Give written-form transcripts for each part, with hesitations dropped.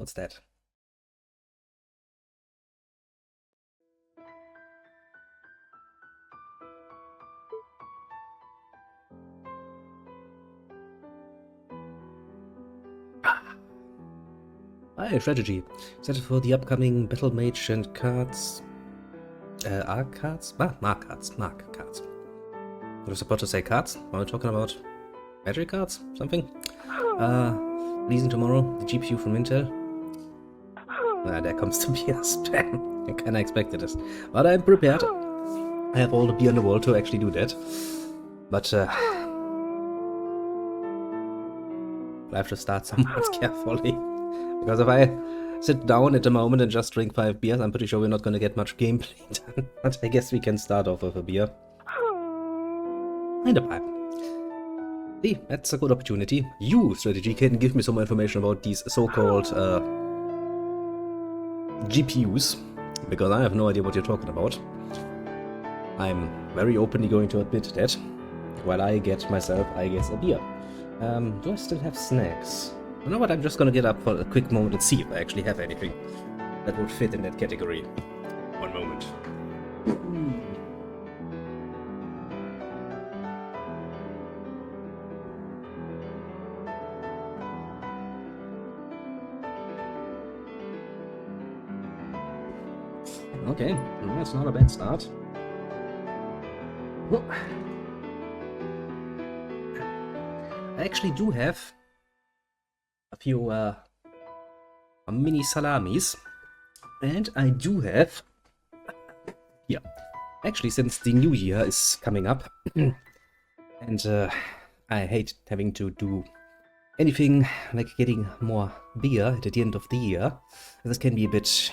What's that? Hi, strategy. Set for the upcoming Battle Mage and cards. Arc cards? Mark cards. Mark cards. I was about to say cards. Are we talking about magic cards? Something? Releasing tomorrow, the GPU from Intel. There comes to be a spam. I kinda expected this. But I'm prepared. I have all the beer in the world to actually do that. But I have to start somewhat carefully. Because if I sit down at the moment and just drink 5 beers, I'm pretty sure we're not going to get much gameplay done. But I guess we can start off with a beer. And a pipe. See, that's a good opportunity. You, strategy, can give me some information about these so-called GPUs. Because I have no idea what you're talking about. I'm very openly going to admit that. While I get myself, I guess, a beer. Do I still have snacks? You know what, I'm just gonna get up for a quick moment and see if I actually have anything that would fit in that category. One moment. Okay, that's not a bad start. I actually do have a few mini salamis, and I do have actually, since the new year is coming up and I hate having to do anything like getting more beer at the end of the year, this can be a bit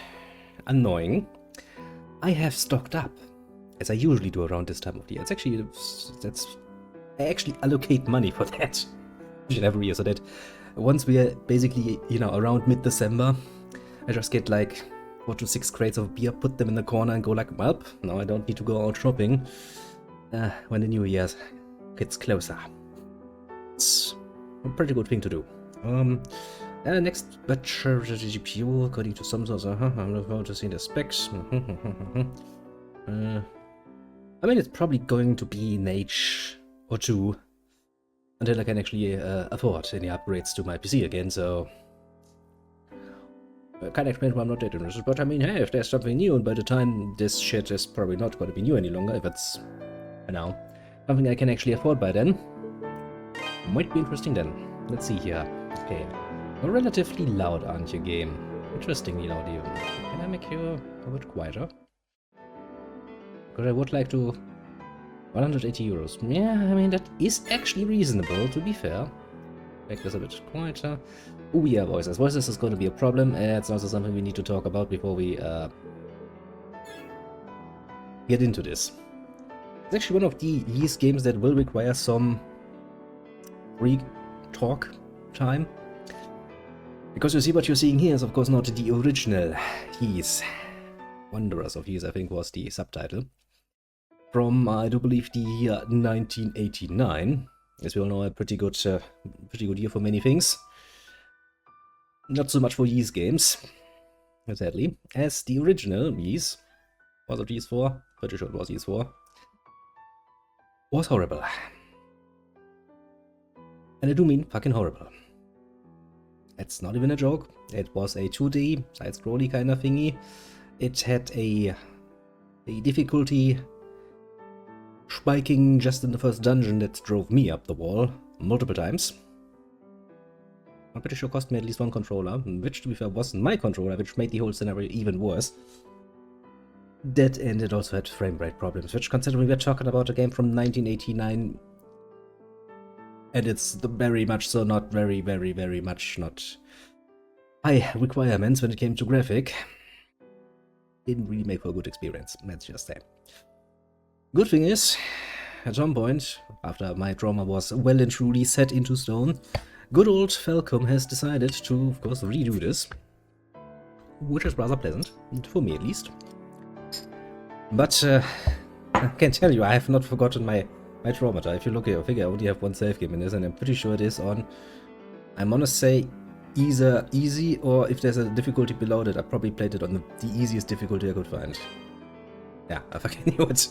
annoying. I have stocked up, as I usually do around this time of the year. It's actually I actually allocate money for that each and every year, so that once we are basically, around mid-December, I just get like 4 to 6 crates of beer, put them in the corner and go like, well, now I don't need to go out shopping when the new year gets closer. It's a pretty good thing to do. Next batch of the GPU, according to some sources, I'm looking forward to seeing the specs. I mean, it's probably going to be an age or two until I can actually afford any upgrades to my PC again, so I can't explain why I'm not that interested, but I mean, hey, if there's something new, and by the time this shit is probably not going to be new any longer, if it's, something I can actually afford by then, might be interesting then. Let's see here. Okay, you're relatively loud, aren't you, game? Interestingly loud even. Can I make you a bit quieter? Because I would like to... 180 euros. Yeah, I mean, that is actually reasonable, to be fair. Make this a bit quieter. Oh yeah, voices. Voices is going to be a problem. It's also something we need to talk about before we get into this. It's actually one of these games that will require some free talk time. Because you see, what you're seeing here is, of course, not the original Ys. Wanderers of Ys, I think, was the subtitle. From, I do believe, the year 1989. As we all know, a pretty good year for many things. Not so much for Ys games, sadly. As the original Ys, was it Ys 4? Pretty sure it was Ys 4. Was horrible. And I do mean fucking horrible. It's not even a joke. It was a 2D, side-scrolly kind of thingy. It had a difficulty spiking just in the first dungeon that drove me up the wall multiple times. I'm pretty sure it cost me at least one controller, which to be fair wasn't my controller, which made the whole scenario even worse. That, and it also had frame rate problems, which, considering we're talking about a game from 1989, and it's very much so not very much not high requirements when it came to graphic, didn't really make for a good experience, let's just say. Good thing is, at some point, after my trauma was well and truly set into stone, good old Falcom has decided to, of course, redo this, which is rather pleasant, for me at least. But I can tell you, I have not forgotten my traumata. If you look at your figure, I only have one save game in this, and I'm pretty sure it is on, I want to say, either easy, or if there's a difficulty below that, I probably played it on the easiest difficulty I could find. Yeah, I fucking knew it.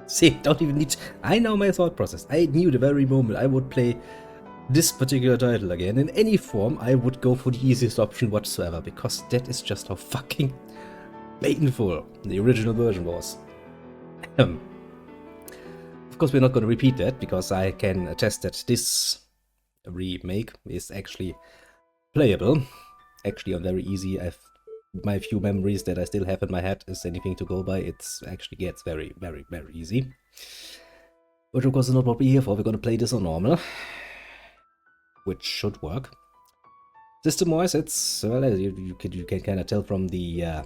See, don't even need... I know my thought process. I knew the very moment I would play this particular title again, in any form, I would go for the easiest option whatsoever, because that is just how fucking painful the original version was. Of course, we're not going to repeat that, because I can attest that this remake is actually playable. Actually, on very easy. My few memories that I still have in my head is anything to go by. It's actually gets very, very, very easy. Which of course is not what we're here for. We're going to play this on normal, which should work. System-wise, it's, well, you can kind of tell from the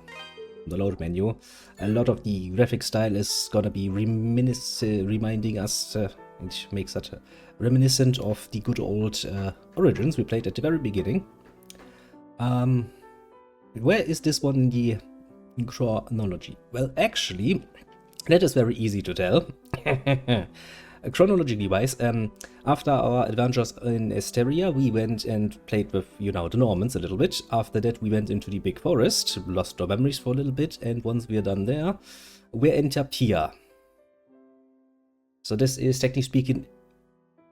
load menu. A lot of the graphic style is gonna be reminding us, it makes such a reminiscent of the good old Origins we played at the very beginning. Where is this one in the chronology? Well, actually, that is very easy to tell. Chronologically wise, after our adventures in Esteria, we went and played with, you know, the Normans a little bit. After that, we went into the big forest, lost our memories for a little bit, and once we're done there, we're in Taptia. So this is, technically speaking,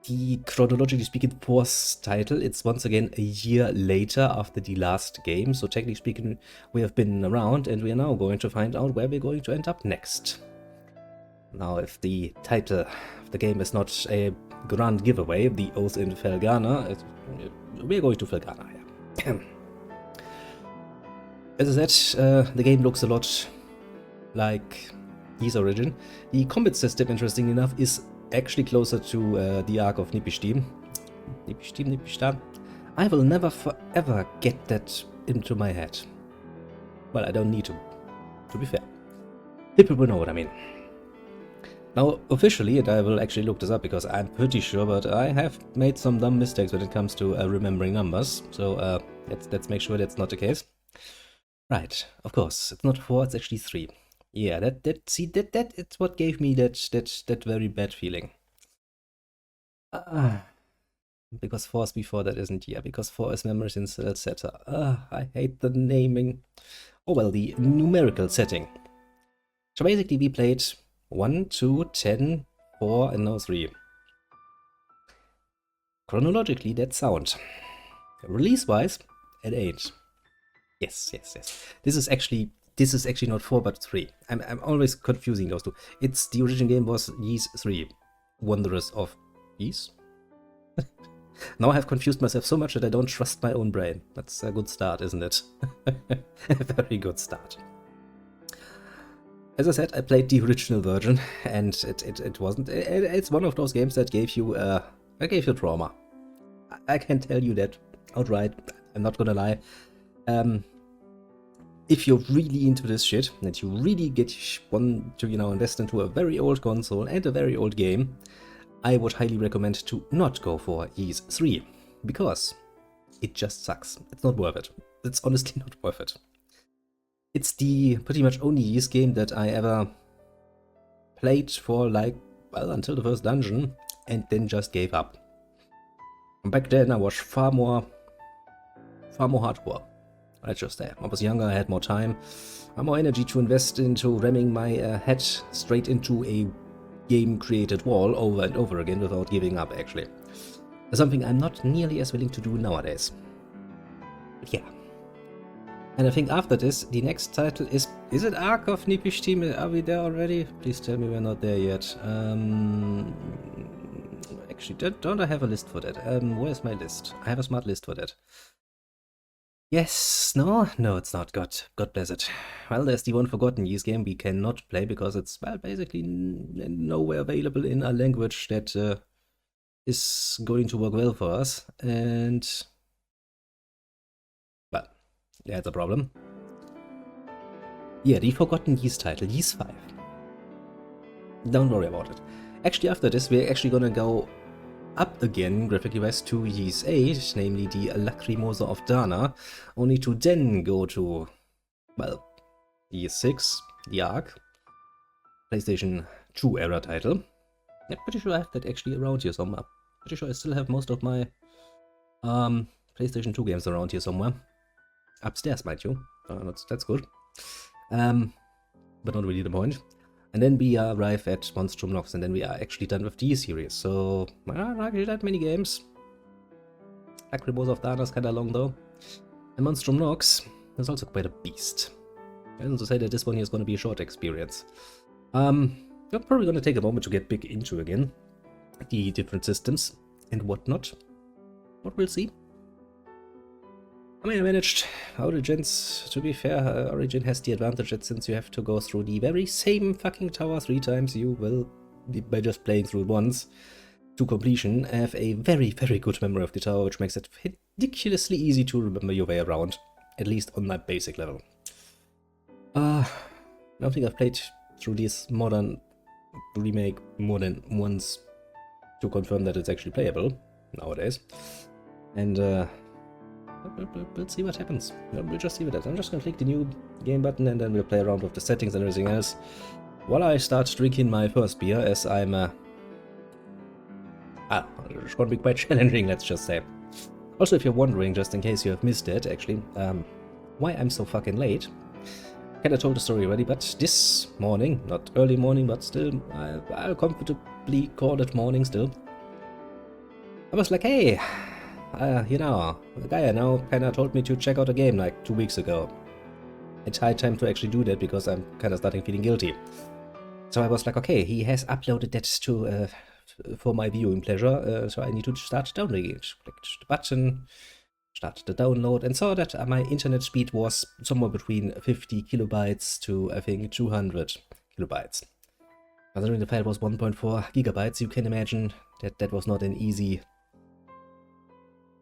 the chronologically speaking fourth title. It's once again a year later after the last game, so technically speaking, we have been around, and we are now going to find out where we're going to end up next. Now, if the title of the game is not a grand giveaway, the Oath in Felghana, we're going to Felghana, yeah. As I said, the game looks a lot like Ys Origin. The combat system, interestingly enough, is actually closer to the Ark of Nipishtim. Nipishtim? I will never forever get that into my head. Well, I don't need to be fair. People will know what I mean. Now, officially, and I will actually look this up because I'm pretty sure, but I have made some dumb mistakes when it comes to remembering numbers, so let's make sure that's not the case. Right, of course, it's not 4, it's actually 3. Yeah, that it's what gave me that very bad feeling. Because 4 is before that, isn't? Yeah, because 4 is memories in etc. I hate the naming. Oh well, the numerical setting. So basically we played 1, 2, 10, 4, and now 3. Chronologically, that's sound. Release-wise, at 8. Yes. This is actually not 4, but 3. I'm always confusing those two. It's the original game was Ys 3. Wanderers of Ys? Now I have confused myself so much that I don't trust my own brain. That's a good start, isn't it? A very good start. As I said, I played the original version, and it wasn't. It's one of those games that gave you trauma. I can tell you that outright. I'm not gonna lie. If you're really into this shit, and you really want to, invest into a very old console and a very old game, I would highly recommend to not go for Ys 3, because it just sucks. It's not worth it. It's honestly not worth it. It's the pretty much only Ys game that I ever played for, until the first dungeon, and then just gave up. Back then I was far more hardcore. Let's just say. I was younger, I had more time, more energy to invest into ramming my head straight into a game-created wall over and over again without giving up, actually. Something I'm not nearly as willing to do nowadays. But yeah. And I think after this, the next title is it Ark of Nipishtim? Are we there already? Please tell me we're not there yet. Actually, don't I have a list for that? Where's my list? I have a smart list for that. Yes, no, it's not. God bless it. Well, there's the one forgotten Ys game we cannot play because it's, well, basically nowhere available in a language that is going to work well for us. And, well, that's a problem. Yeah, the forgotten Ys title, Ys 5. Don't worry about it. Actually, after this, we're actually gonna go up again, graphically wise, to Ys 8, namely the Lacrimosa of Dana, only to then go to, well, Ys 6, the Ark, PlayStation 2 era title. I'm pretty sure I have that actually around here somewhere. Pretty sure I still have most of my PlayStation 2 games around here somewhere. Upstairs, mind you. That's good. But not really the point. And then we arrive at Monstrum Nox, and then we are actually done with the series. So, not actually that many games. Lacrimosa of Dana's kinda long though. And Monstrum Nox is also quite a beast. I don't say that this one here is gonna be a short experience. I'm probably gonna take a moment to get big into again the different systems and whatnot. But we'll see. I mean, I managed Origins. To be fair, Origin has the advantage that since you have to go through the very same fucking tower 3 times, you will, by just playing through it once to completion, have a very, very good memory of the tower, which makes it ridiculously easy to remember your way around, at least on that basic level. I don't think I've played through this modern remake more than once to confirm that it's actually playable nowadays. And, we'll see what happens. We'll just see what happens. I'm just gonna click the new game button and then we'll play around with the settings and everything else while I start drinking my first beer, as I'm it's gonna be quite challenging, let's just say. Also, if you're wondering, just in case you have missed it, actually, why I'm so fucking late, kinda told the story already, but this morning, not early morning, but still, I'll comfortably call it morning still, I was like, hey, you know, the guy I know kinda told me to check out a game like 2 weeks ago. It's high time to actually do that because I'm kinda starting feeling guilty. So I was like, okay, he has uploaded that to for my viewing pleasure, so I need to start downloading it. Clicked the button, started the download, and saw that my internet speed was somewhere between 50 kilobytes to, I think, 200 kilobytes. Considering the file was 1.4 gigabytes, you can imagine that that was not an easy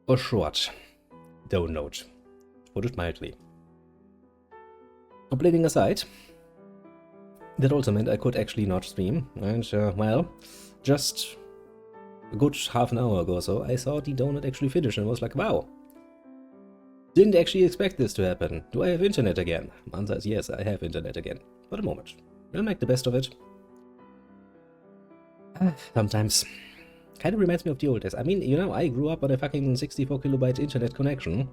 or short download, to put it mildly. Complaining aside, that also meant I could actually not stream, and well, just a good half an hour ago or so, I saw the download actually finish and was like, wow, didn't actually expect this to happen. Do I have internet again? Answer is yes, I have internet again. For the moment. We'll make the best of it. Sometimes. Kind of reminds me of the old days. I mean, you know, I grew up on a fucking 64 kilobyte internet connection.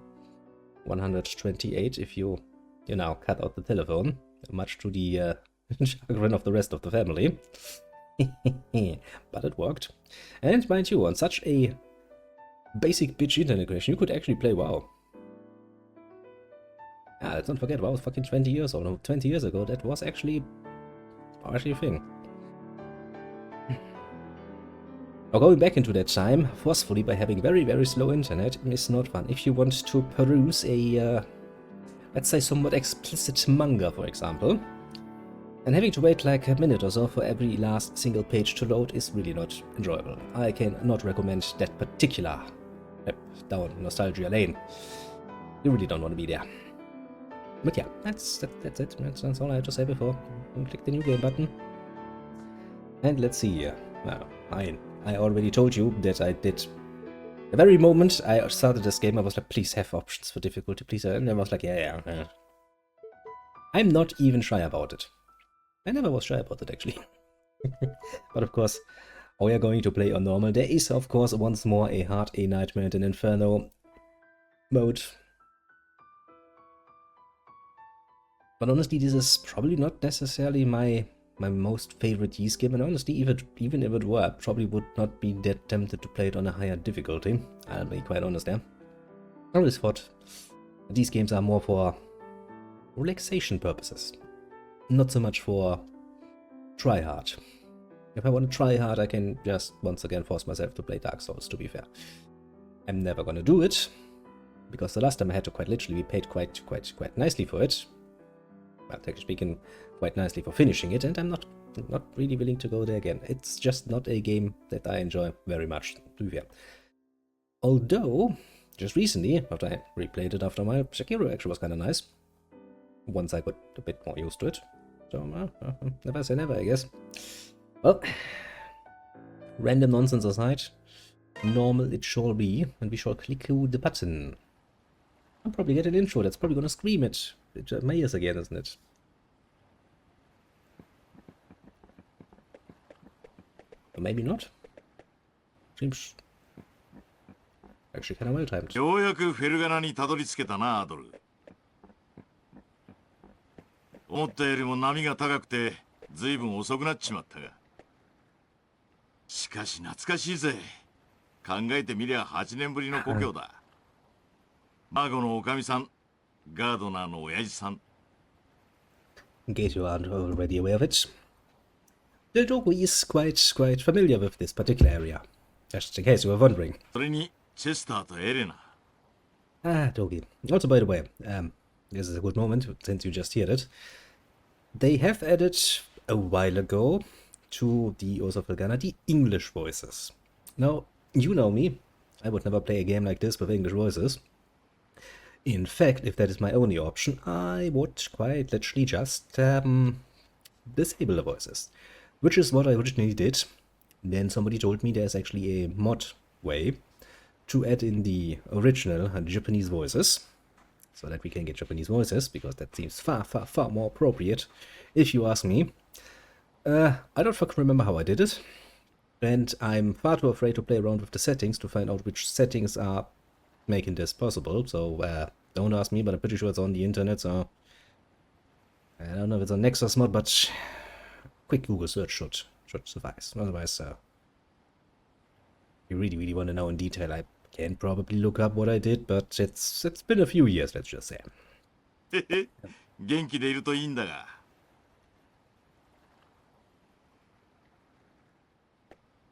128 if you know, cut out the telephone. Much to the chagrin of the rest of the family. But it worked. And mind you, on such a basic bitch internet connection, you could actually play WoW. Let's not forget, WoW was fucking 20 years old. No, 20 years ago, that was actually a thing. Now, going back into that time, forcefully by having very, very slow internet is not fun. If you want to peruse a, let's say, somewhat explicit manga, for example, and having to wait like a minute or so for every last single page to load is really not enjoyable. I cannot recommend that particular trip down nostalgia lane. You really don't want to be there. But yeah, that's it. That's all I had to say before. Click the new game button. And let's see here. Well, I already told you that I did. The very moment I started this game, I was like, please have options for difficulty, please. And I was like, yeah. I'm not even shy about it. I never was shy about it, actually. But of course, we are going to play on normal. There is, of course, once more a hard, a nightmare, and an inferno mode. But honestly, this is probably not necessarily my most favorite Ys game, and honestly, even if it were, I probably would not be that tempted to play it on a higher difficulty. I'll be quite honest there. I always thought these games are more for relaxation purposes, not so much for try hard. If I want to try hard, I can just once again force myself to play Dark Souls, to be fair. I'm never gonna do it, because the last time I had to quite literally be paid quite nicely for it. Well, technically speaking, quite nicely for finishing it, and I'm not really willing to go there again. It's just not a game that I enjoy very much, to be fair. Although, just recently, after I replayed it after a while, Sekiro actually was kind of nice. Once I got a bit more used to it. So, never say never, I guess. Well, random nonsense aside, normal it shall be, and we shall click the button. I'll probably get an intro that's probably gonna scream it. My ears again, isn't it? Or maybe not. Seems Actually kind of well timed. ようやくフェルガナにたどり着けたな、アドル。思ったよりも波が高くて随分遅くなっちまったが。しかし懐かしいぜ。考えてみりゃ8年ぶりの故郷だ。マーゴのおかみさん、ガードナーの親父さん。In case you aren't already aware of it, the Dogu is quite familiar with this particular area. Just in case you were wondering. それにチェスターとエレナ。Ah, Dogi. Also, by the way, this is a good moment since you just heard it. They have added a while ago to the Oath of Felghana the English voices. Now, you know me. I would never play a game like this with English voices. In fact, if that is my only option, I would quite literally just disable the voices. Which is what I originally did. Then somebody told me there's actually a mod way to add in the original Japanese voices. So that we can get Japanese voices, because that seems far more appropriate, if you ask me. I don't fucking remember how I did it. And I'm far too afraid to play around with the settings to find out which settings are making this possible. So don't ask me, but I'm pretty sure it's on the internet, so I don't know if it's on Nexus mod, but quick Google search should suffice. Otherwise, if you really want to know in detail, I can probably look up what I did, but it's been a few years, let's just say. 元気でいるといいんだが。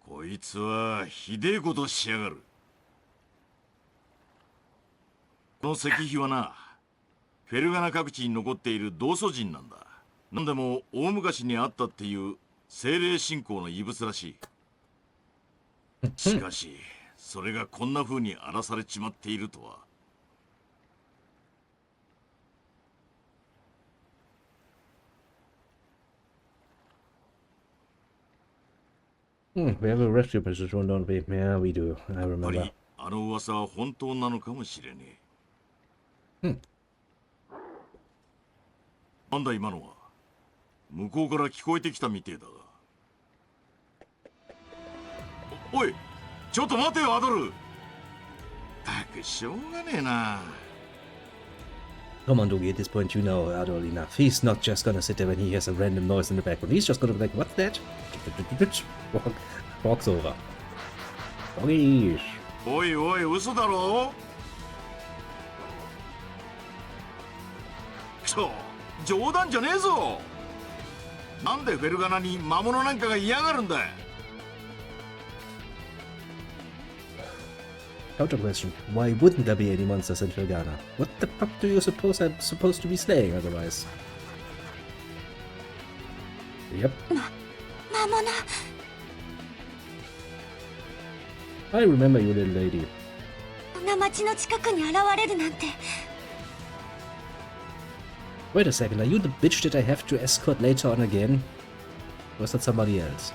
こいつはひでえことしやがる。この石碑はな、フェルガナ各地に残っている道祖人なんだ。なんでも大昔にあったっていう精霊信仰の遺物らしい。しかし、それがこんな風に荒らされちまっているとは。We have a rescue position, don't we? Yeah, we do. I remember. やっぱりあの噂は本当なのかもしれねえ。なんだ今のは。向こうから聞こえてきたみてえだが。おい、ちょっと待てよアドル。たくしょうがねえな。Come on, Doogie, at this point you know Adol enough. He's not just gonna sit there when he hears a random noise in the background. He's just gonna be like, what's that? Walks over. Doggies. おいおい、嘘だろ。くそ、冗談じゃねえぞ。なんでフェルガナに魔物なんかが嫌がるんだ。Counter question. Why wouldn't there be any monsters in Felghana? What the fuck do you suppose I'm supposed to be slaying otherwise? Yep. I remember you, little lady. Wait a second, are you the bitch that I have to escort later on again? Or is that somebody else?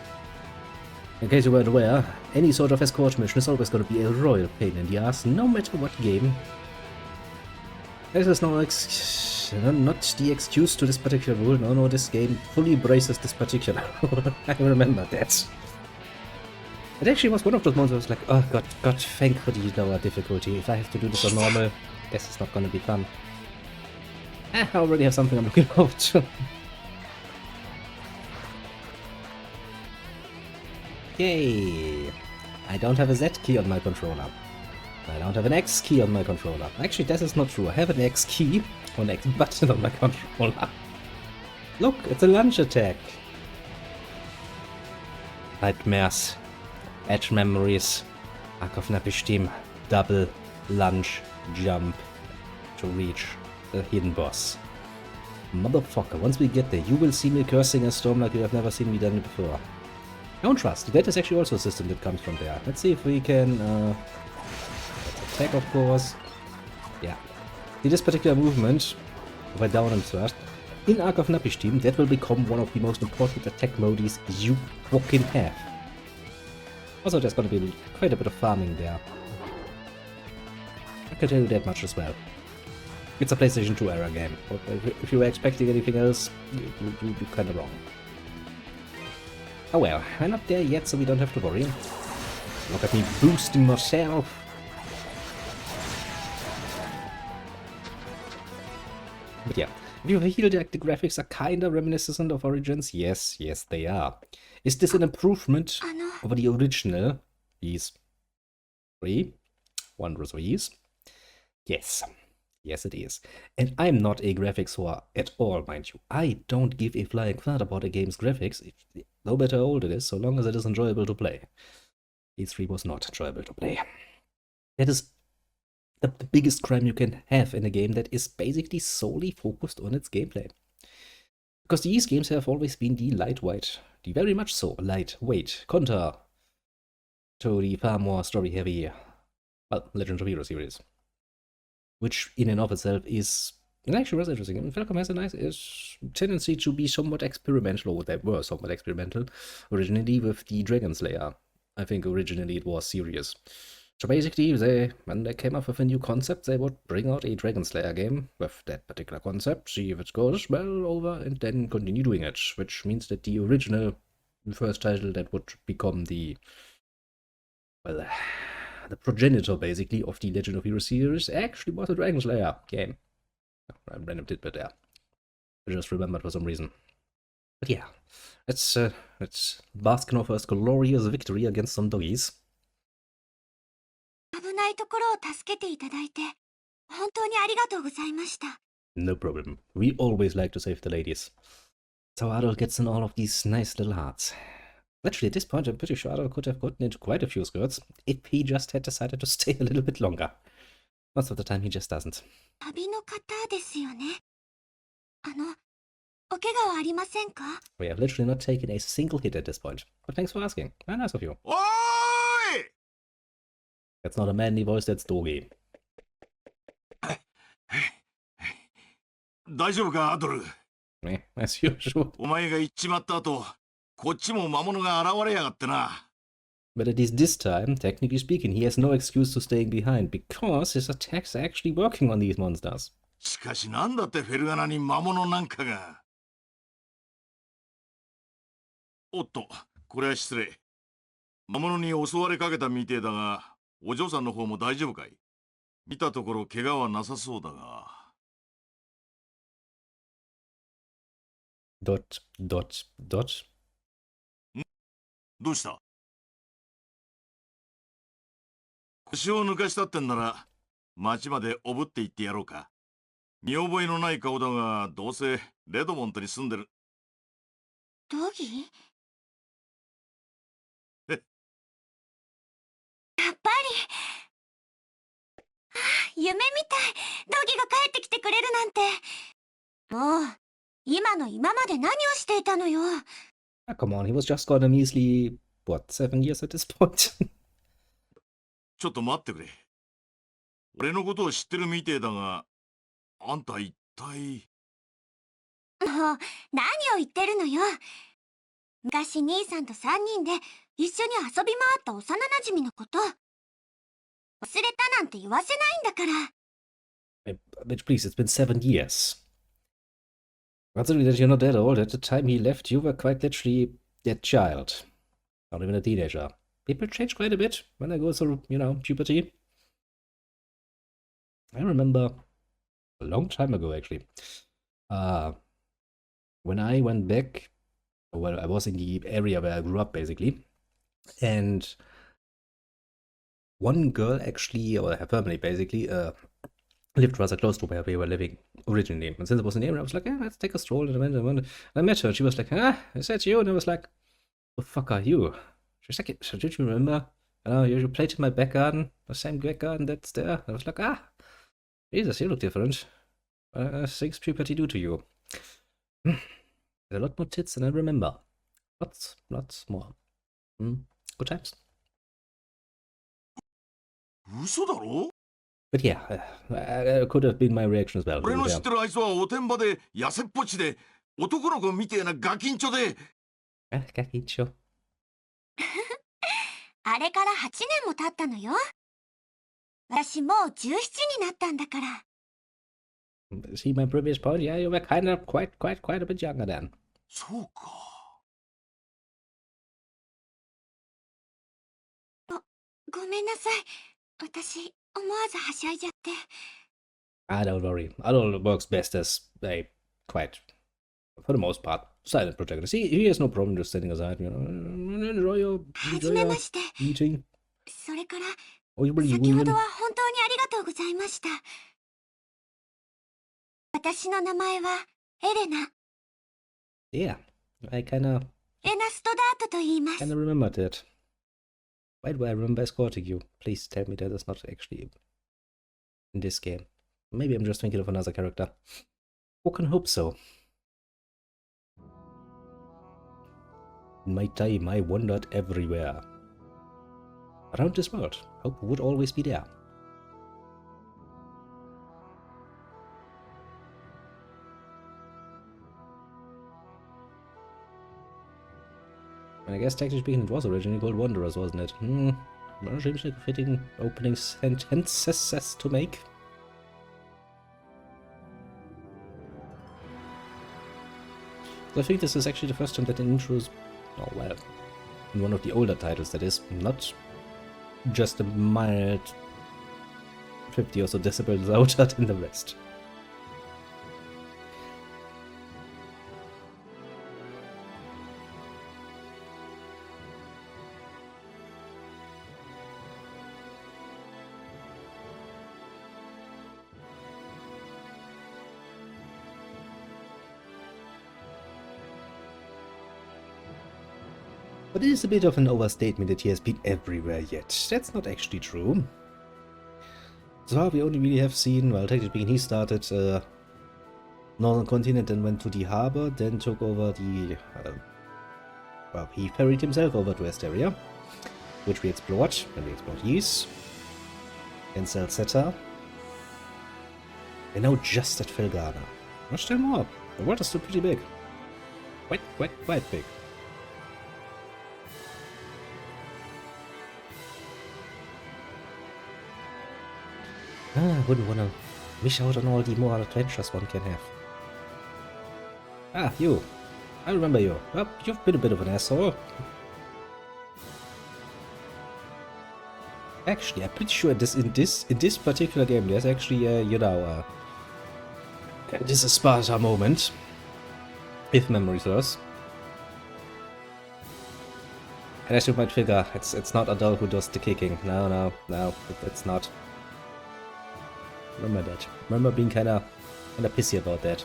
In case you weren't aware, any sort of escort mission is always going to be a royal pain in the ass, no matter what game. This is not the excuse to this particular rule. No, this game fully embraces this particular rule. I remember that. It actually was one of those moments where I was like, oh god, thank for the lower difficulty. If I have to do this on normal, this is not going to be fun. I already have something I'm looking forward to. Yay! I don't have a Z key on my controller. I don't have an X key on my controller. Actually, that is not true. I have an X key or an X button on my controller. Look, it's a lunge attack. Nightmares. Edge memories. Arc of Napishtim. Double lunge jump to reach the hidden boss. Motherfucker, once we get there, you will see me cursing a storm like you have never seen me done it before. Don't trust. That is actually also a system that comes from there. Let's see if we can attack, of course. Yeah. See this particular movement, if I down him first, in Arc of Napishtim, that will become one of the most important attack modes you fucking have. Also, there's gonna be quite a bit of farming there. I can tell you that much as well. It's a PlayStation 2 era game, but if you were expecting anything else, you're kinda wrong. Oh well, we're not there yet, so we don't have to worry. Look at me boosting myself. But yeah, if you feel like the graphics are kinda reminiscent of Origins, yes, they are. Is this an improvement あの、over the original? These three wondrous Wii's? Yes. Yes, it is. And I'm not a graphics whore at all, mind you. I don't give a flying fuck about a game's graphics, no matter how old it is, so long as it is enjoyable to play. E3 was not enjoyable to play. That is the biggest crime you can have in a game that is basically solely focused on its gameplay. Because these games have always been the lightweight, the very much so lightweight counter to the far more story-heavy, well, Legend of Heroes series. Which in and of itself is actually was interesting. And Falcom has a nice tendency to be somewhat experimental, or they were somewhat experimental originally with the Dragon Slayer. I think originally it was serious. So basically, when they came up with a new concept, they would bring out a Dragon Slayer game with that particular concept, see if it goes well over, and then continue doing it. Which means that the original first title that would become the, well, the progenitor basically of the Legend of Heroes series actually was a Dragon Slayer game. Random tidbit there. I just remembered for some reason. But yeah, let's bask in our first glorious victory against some doggies. 危ないところを助けていただいて、本当にありがとうございました。No problem. We always like to save the ladies. So Adol gets in all of these nice little hearts. Actually, at this point, I'm pretty sure Adol could have gotten into quite a few skirts if he just had decided to stay a little bit longer. Most of the time, he just doesn't. 旅の方ですよね。お怪我はありませんか？ We have literally not taken a single hit at this point. But thanks for asking. Very nice of you. おーい That's not a manly voice, that's doggy. 大丈夫か、アドル。As usual. お前が行っちまった後、こっちも魔物が現れやがってな。But at least this time, technically speaking, he has no excuse to staying behind because his attacks are actually working on these monsters. しかしなんだってフェルガナに魔物なんかが。おっと、これは失礼。魔物に襲われかけたみてえだが、お嬢さんの方も大丈夫かい？見たところ怪我はなさそうだが。ん？どうした？腰を抜かしたってんなら、町までおぶって行ってやろうか。見覚えのない顔だが、どうせレドモントに住んでる。ドギ？え？やっぱり。夢みたい。ドギが帰ってきてくれるなんて。もう、今の今まで何をしていたのよ。Ah, come on, he was just got a measly, what, 7 years at this point? ちょっと待ってくれ。俺のことを知ってるみてえだが、あんた一体。もう、何を言ってるのよ。昔兄さんと3人で一緒に遊び回った幼なじみのこと。忘れたなんて言わせないんだから。Bitch, please, it's been 7 years. Considering that you're not that old, at the time he left, you were quite literally a child. Not even a teenager. People change quite a bit when I go through, puberty. I remember a long time ago, actually. When I went back, well, I was in the area where I grew up, basically. And one girl actually, or her family, basically, lived rather close to where we were living originally. And since it was in the area, I was like, let's take a stroll. And I met her, and she was like, is that you? And I was like, the fuck are you? She was like, did you remember? You played in my back garden, the same back garden that's there. I was like, Jesus, you look different. Things puberty do to you. A lot more tits than I remember. Lots more. Good times. 嘘だろ？ But yeah, could have been my reaction as well. 俺の知ってるあいつはおてんばで痩せっぽちで男の子みてえなガキンチョで。ガキンチョ。あれから8年も経ったのよ。私もう17になったんだから。See my previous point? Yeah, you were kind of quite a bit younger then. そうか。ごめんなさい。私、思わずはしゃいじゃって。Ah, don't worry. Adol works best as a quite, for the most part, silent protagonist. He has no problem just sitting aside, enjoy はじめまして。 meeting. それから、 Oh, you were 先ほど union. は本当にありがとうございました。私の名前はエレナ。Yeah, I kinda エナストダートと言います。 remembered that. Why do I remember escorting you? Please tell me that is not actually in this game. Maybe I'm just thinking of another character. Who can hope so? In my time, I wandered everywhere. Around this world, hope would always be there. And I guess technically speaking, it was originally called Wanderers, wasn't it? Well, seems like a fitting opening sentence to make. So I think this is actually the first time that an intro is, oh well, in one of the older titles that is, not just a mild 50 or so decibels louder than the rest. But it is a bit of an overstatement that he has been everywhere yet. That's not actually true. So far we only really have seen, well, technically speaking, he started Northern Continent, then went to the harbor, then took over the, well, he ferried himself over to Esteria, which we explored, and we explored Ys, and Salsetta, and now just at felghana. Much time more. The world is still pretty big. Quite big. I wouldn't want to miss out on all the more adventures one can have. Ah, you. I remember you. Well, you've been a bit of an asshole. Actually, I'm pretty sure in this particular game, there's actually this is Sparta moment, if memory serves. And as you might figure, it's not Adol who does the kicking. No, it's not. Remember that. Remember being kinda pissy about that.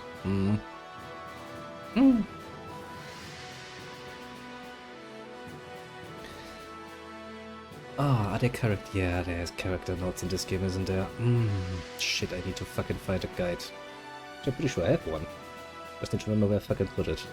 Ah, other character. Yeah, there's character notes in this game, isn't there? Shit, I need to fucking find a guide. I'm pretty sure I have one. Just need to remember where I fucking put it.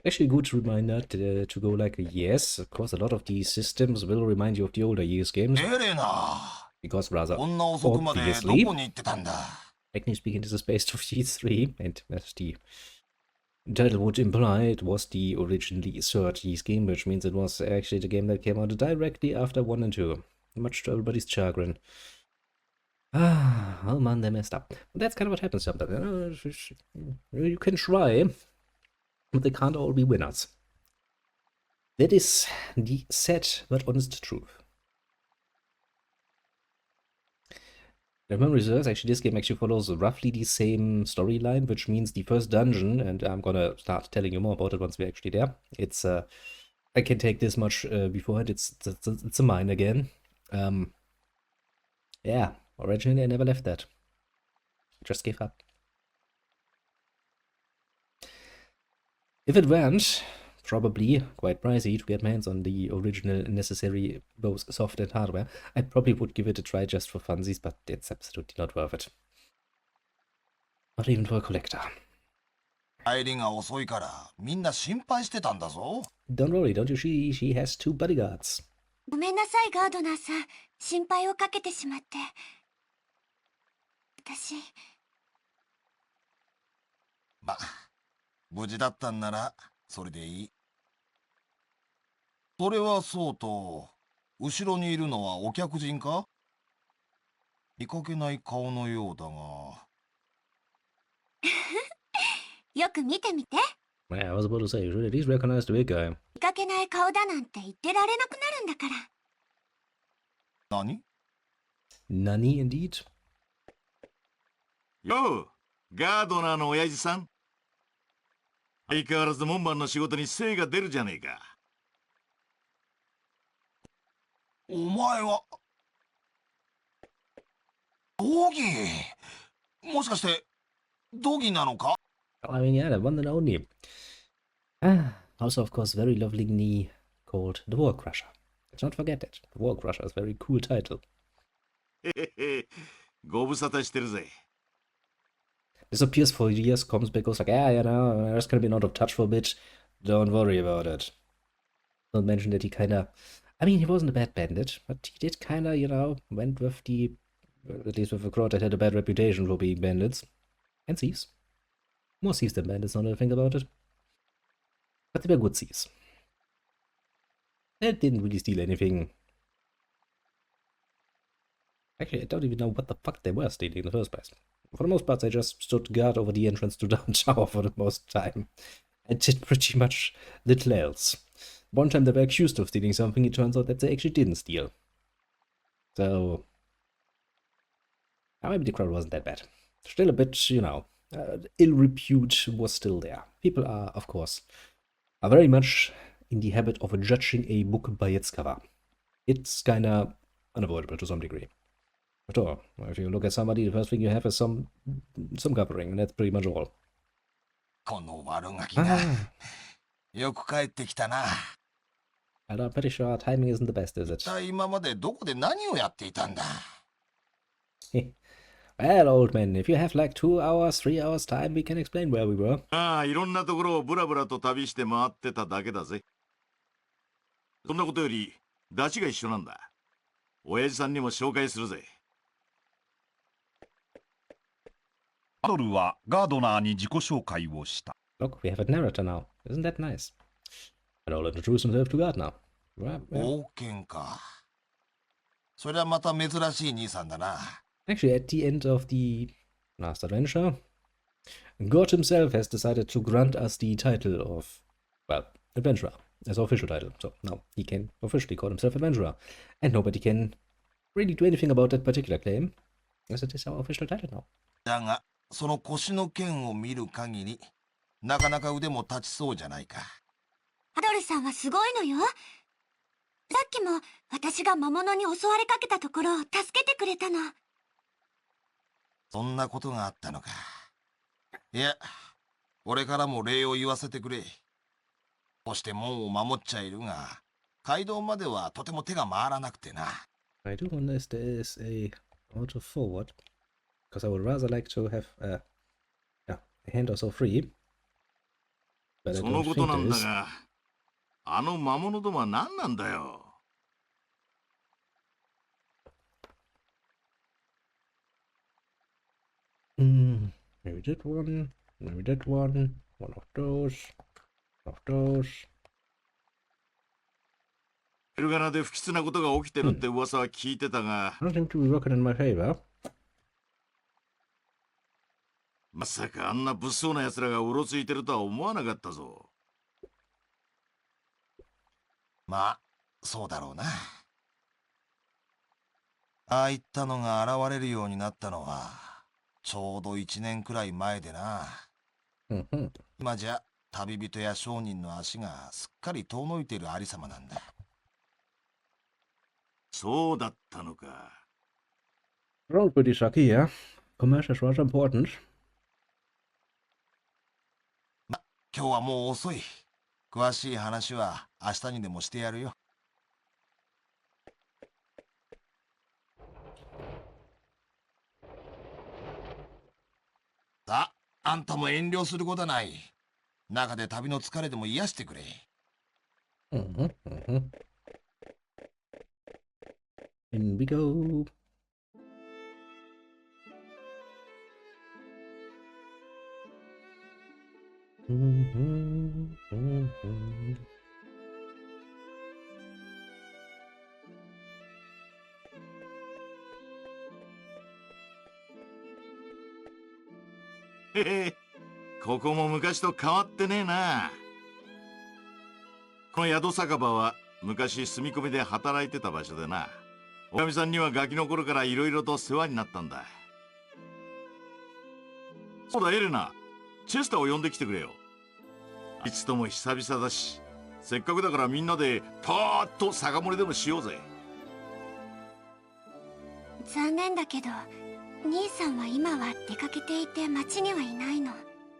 Actually, a good reminder to go like, yes, of course, a lot of these systems will remind you of the older years games. Because rather obviously, technically speaking, this is based off Ys3, and as the title would imply, it was the originally third Ys game, which means it was actually the game that came out directly after 1 and 2. Much to everybody's chagrin. Ah, oh man, they messed up. But that's kind of what happens sometimes. You can try, but they can't all be winners. That is the sad but honest truth. If memory serves, actually this game actually follows roughly the same storyline, which means the first dungeon, and I'm gonna start telling you more about it once we're actually there. It's I can take this much beforehand. It's a mine again. Yeah, originally I never left that. Just gave up. If it weren't probably quite pricey to get my hands on the original necessary both software and hardware, I probably would give it a try just for funsies, but it's absolutely not worth it. Not even for a collector. Don't worry, don't you? She has 2 bodyguards. ごめんなさい、ガードナーさん。心配をかけてしまって。私。無事だったんならそれでいい。それはそうと、後ろにいるのはお客人か？見かけない顔のようだが。よく見てみて。 Yeah, I was about to say, you should at least recognize the big guy. 見かけない顔だなんて言ってられなくなるんだから。何？ Nani, indeed. よう、ガードナーの親父さん。相変わらず門番の仕事に精が出るじゃねえか。お前は、ドギー。もしかして、ドギーなのか？ Well, I mean, yeah, the one and only. Also, of course, very lovingly called the Wallcrusher. Let's not forget it. The Wallcrusher is a very cool title. へへへ、ご無沙汰してるぜ。Disappears for years, comes back, goes like, yeah, you know, there's gonna be an out of touch for a bit. Don't worry about it. Don't mention that he kinda, I mean, he wasn't a bad bandit, but he did kinda, you know, went with the, at least with a crowd that had a bad reputation for being bandits. And thieves. More thieves than bandits, now that I think about it. But they were good thieves. They didn't really steal anything. Actually, I don't even know what the fuck they were stealing in the first place. For the most part, they just stood guard over the entrance to Down Tower for the most time. And did pretty much little else. One time they were accused of stealing something, it turns out that they actually didn't steal. So... maybe the crowd wasn't that bad. Still a bit, you know, ill repute was still there. People are, of course, are very much in the habit of judging a book by its cover. It's kinda unavoidable to some degree. But if you look at somebody, the first thing you have is some covering, and that's pretty much all. この悪ガキが、よく帰ってきたな。And I'm pretty sure our timing isn't the best, is 一 it? 体今までどこで何をやっていたんだ？ Well, old man, if you have like 2 hours, 3 hours time, we can explain where we were. ああ、いろんなところをブラブラと旅して回ってただけだぜ。そんなことより、出汁が一緒なんだ。親父さんにも紹介するぜ。アドルはガードナーに自己紹介をした。Look, we have a narrator now. Isn't that nice? And I'll introduce himself to God now. Well, 冒険か。それはまた珍しい兄さんだな。actually, at the end of the last adventure, God himself has decided to grant us the title of, well, adventurer, as our official title. So now he can officially call himself adventurer. And nobody can really do anything about that particular claim, as it is our official title now. だが、その腰の剣を見る限り、なかなか腕も立ちそうじゃないか。アドルさんはすごいのよ。さっきも私が魔物に襲われかけたところを助けてくれたの。そんなことがあったのか。いや、俺からも礼を言わせてくれ。こうして門を守っちゃいるが、街道まではとても手が回らなくてな。I do wonder if there is a auto forward, because I would rather like to have a hand or so free. But I そ don't のこと think な there んだ is. が、あの魔物どもは何なんだよ。Maybe that one, maybe that one of those, of those. フェルガナで不吉なことが起きてるって噂は聞いてたが、 I don't seem to be working in my favor. まさかあんな物騒な奴らがうろついてるとは思わなかったぞ。まあ、そうだろうな。ああいったのが現れるようになったのは、ちょうど1年くらい前でな。今じゃ旅人や商人の足がすっかり遠のいているありさまなんだ。そうだったのか。We're all pretty sucky, yeah? Commerce is rather important. 今日はもう遅い。詳しい話は明日にでもしてやるよ。さあ、あんたも遠慮することはない。中で旅の疲れでも癒してくれ。In we go. ここも昔と変わってねえな。この宿酒場は昔住み込みで働いてた場所でな。おかみさんにはガキの頃からいろいろと世話になったんだ。そうだエレナ、チェスターを呼んできてくれよ。いつとも久々だし、せっかくだからみんなでパーッと酒盛りでもしようぜ。残念だけど、兄さんは今は出かけていて町にはいないの。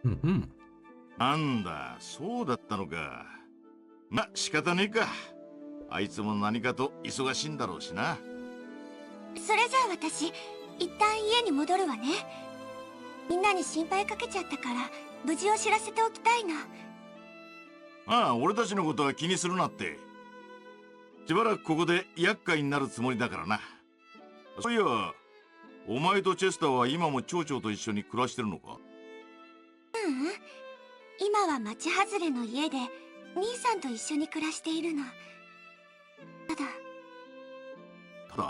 Mhm. なんだ、そうだったのか。ま、仕方ねえか。あいつも何かと忙しいんだろうしな。それじゃあ私、一旦家に戻るわね。みんなに心配かけちゃったから、無事を知らせておきたいの。ああ、俺たちのことは気にするなって。しばらくここで厄介になるつもりだからな。そういや、お前とチェスターは今も町長と一緒に暮らしてるのか？今は町外れの家で、兄さんと一緒に暮らしているの。ただ、ただ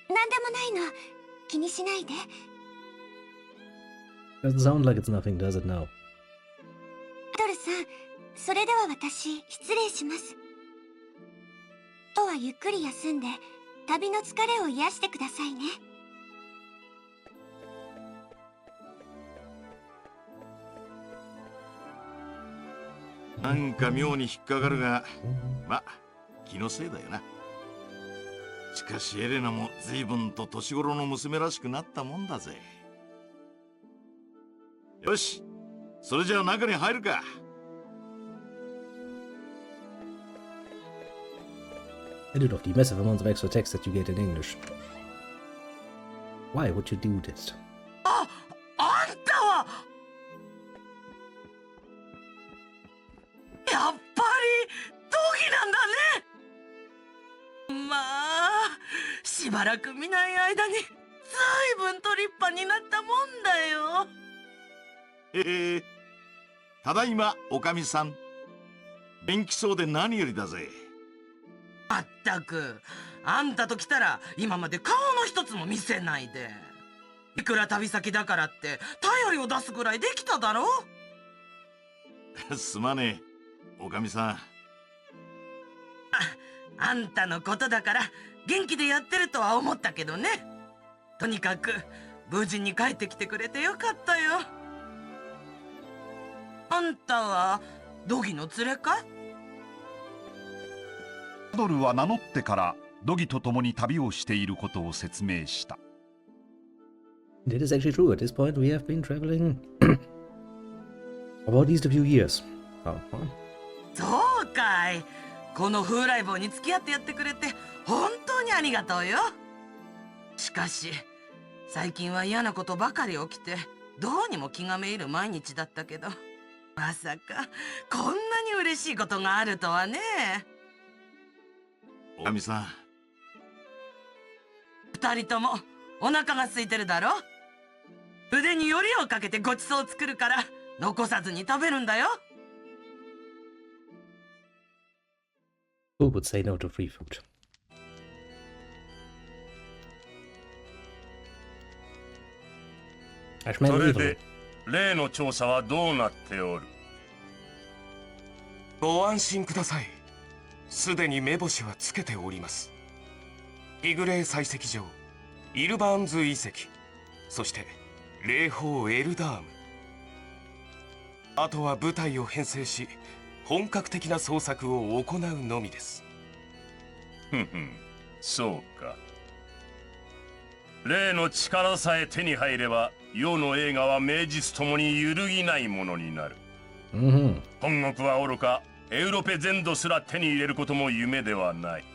なんでもないの。気にしないで。Doesn't sound like it's nothing, does it now? ドルさん、それでは私、失礼します。今日はゆっくり休んで、旅の疲れを癒してくださいね。なんか妙に引っかかるが、ま、気のせいだよな。しかしエレナも随分と年頃の娘らしくなったもんだぜ。よし、それじゃあ中に入るか。Edit of the massive amounts of extra text that you get in English. Why would you do this? あんたはやっぱりドギなんだね。まあしばらく見ない間にずいぶんと立派になったもんだよ。へえ、ただいまおかみさん。元気そうで何よりだぜ。まったくあんたと来たら今まで顔の一つも見せないで。いくら旅先だからって頼りを出すぐらいできただろ。すまねえ、おかみさん。あんたのことだから元気でやってるとは思ったけどね。とにかく無事に帰ってきてくれてよかったよ。あんたはドギの連れか？アドルは名乗ってからドギと共に旅をしていることを説明した。It is actually true. At this point, we have been traveling about at least a few years. Oh, huh? そうかい。この風来坊に付き合ってやってくれて本当にありがとうよ。しかし最近は嫌なことばかり起きてどうにも気がめいる毎日だったけど、まさかこんなに嬉しいことがあるとはね。おかみさん。二人ともお腹が空いてるだろ。腕によりをかけてごちそう作るから残さずに食べるんだよ。Who would say no to free food? それで例の調査はどうなっておる？ご安心ください。すでに目星はつけております。イグレー採石場、イルバーンズ遺跡、そして霊峰エルダーム。あとは部隊を編成し本格的な捜索を行うのみです。ふんふん、そうか。例の力さえ手に入れば世の映画は名実ともに揺るぎないものになる。本国はおろかエウロペ全土すら手に入れることも夢ではない。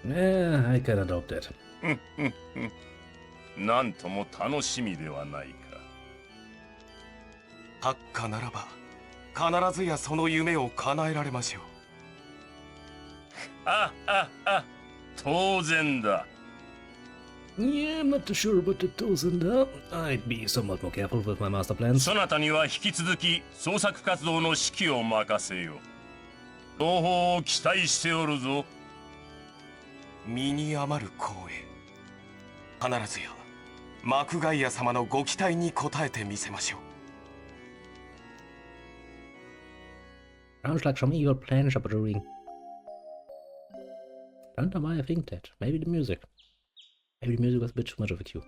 Yeah, I can adopt that. なんとも楽しみではないか。閣下ならば必ずやその夢を叶えられましょう。当然だ。Yeah, I'm not too sure about the dozen now. I'd be somewhat more careful with my master plans. そなたには引き続き捜索活動の指揮を任せよう。同胞を期待しておるぞ。身に余る光栄。必ずやマクガイア様のご期待に応えてみせましょう。 Sounds like some evil plans are brewing. Don't know why I think that. Maybe the music. Maybe the music was a bit too much of a cue.